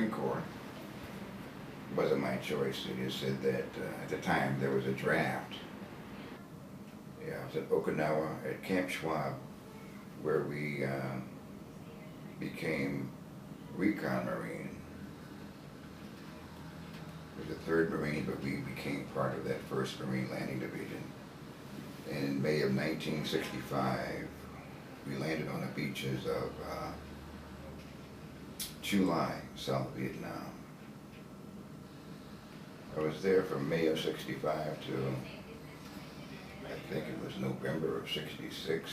Marine Corps. It wasn't my choice. They just said that at the time there was a draft. Yeah, I was at Okinawa at Camp Schwab, where we became Recon Marine. It was the 3rd Marine, but we became part of that 1st Marine Landing Division. And in May of 1965, we landed on the beaches of Chu Lai, South Vietnam. I was there from May of 65 to, I think it was November of 66.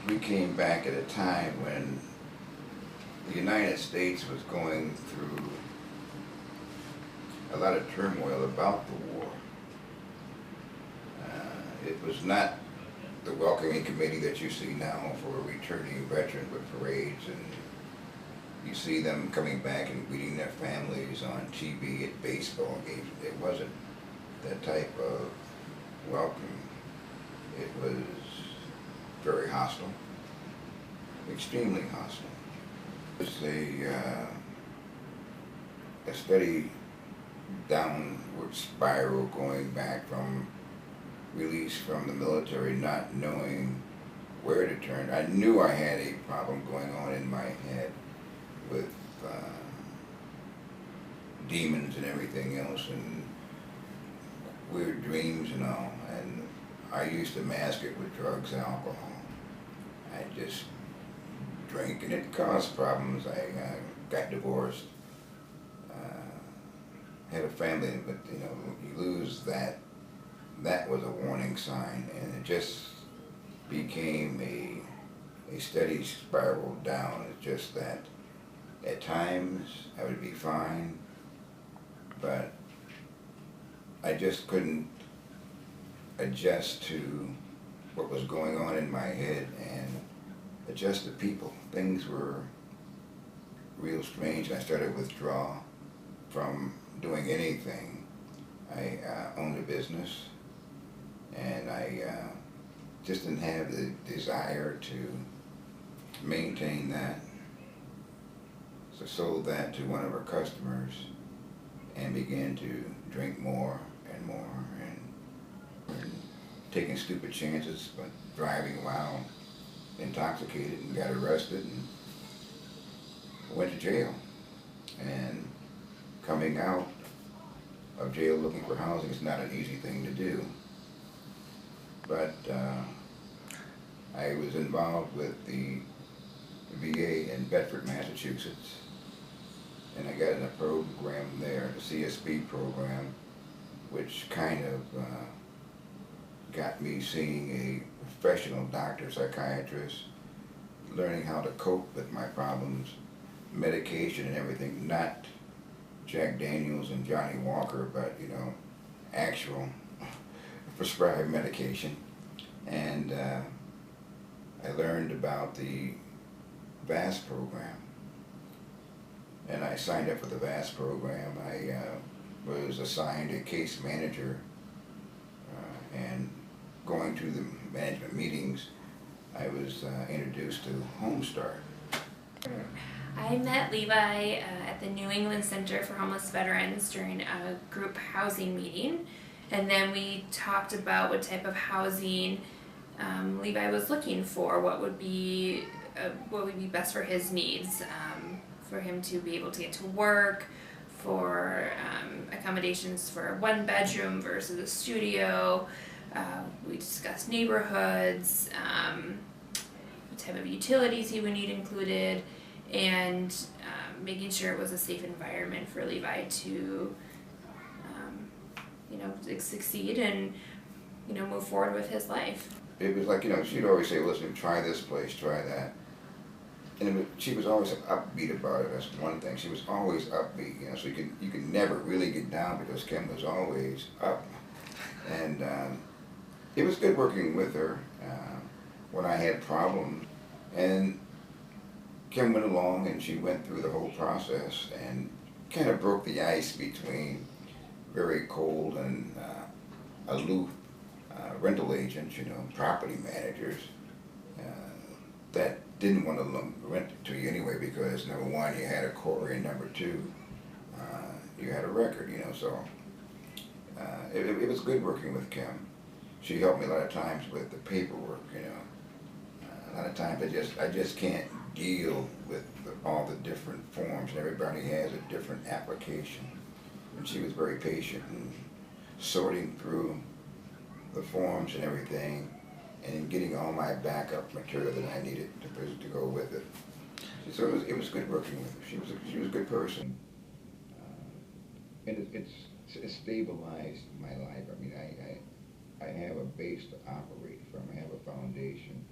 We came back at a time when the United States was going through a lot of turmoil about the war. It was not the welcoming committee that you see now for returning veterans with parades, and you see them coming back and greeting their families on TV at baseball games. It wasn't that type of welcome. It was very hostile, extremely hostile. It's a steady downward spiral going back from release from the military, not knowing where to turn. I knew I had a problem going on in my head with demons and everything else, and weird dreams and all. And I used to mask it with drugs and alcohol. I just drank, and it caused problems. I got divorced, had a family, but you know, you lose that. That was a warning sign, and it just became a steady spiral down. It's just that at times I would be fine, but I just couldn't adjust to what was going on in my head and adjust to people. Things were real strange, and I started to withdraw from doing anything. I owned a business, and I just didn't have the desire to maintain that. So I sold that to one of our customers and began to drink more and more, and taking stupid chances, but driving while intoxicated, and got arrested and went to jail. And coming out of jail looking for housing is not an easy thing to do. But I was involved with the VA in Bedford, Massachusetts, and I got in a program there, the CSP program, which kind of got me seeing a professional doctor, psychiatrist, learning how to cope with my problems, medication and everything, not Jack Daniels and Johnny Walker, but you know, actual prescribed medication. And I learned about the VASS program, and I signed up for the VASS program. I was assigned a case manager, and going to the management meetings, I was introduced to HomeStart. I met Levi at the New England Center for Homeless Veterans during a group housing meeting, and then we talked about what type of housing Levi was looking for, what would be best for his needs, for him to be able to get to work, for accommodations for a 1-bedroom versus a studio. We discussed neighborhoods, what type of utilities he would need included, and making sure it was a safe environment for Levi to succeed and move forward with his life. It was like, she'd always say, listen, try this place, try that. And she was always upbeat about it. That's one thing. She was always upbeat, so you could never really get down because Kim was always up. And it was good working with her when I had problems. And Kim went along and she went through the whole process and kind of broke the ice between very cold and aloof rental agents, property managers that didn't want to rent it to you anyway because number one, you had a quarry, and number two, you had a record, you know. So it was good working with Kim. She helped me a lot of times with the paperwork, you know. A lot of times I just can't deal with all the different forms, and everybody has a different application. And she was very patient in sorting through the forms and everything, and getting all my backup material that I needed to go with it. So it was good working with her. She was a good person, and it's stabilized my life. I mean, I have a base to operate from. I have a foundation.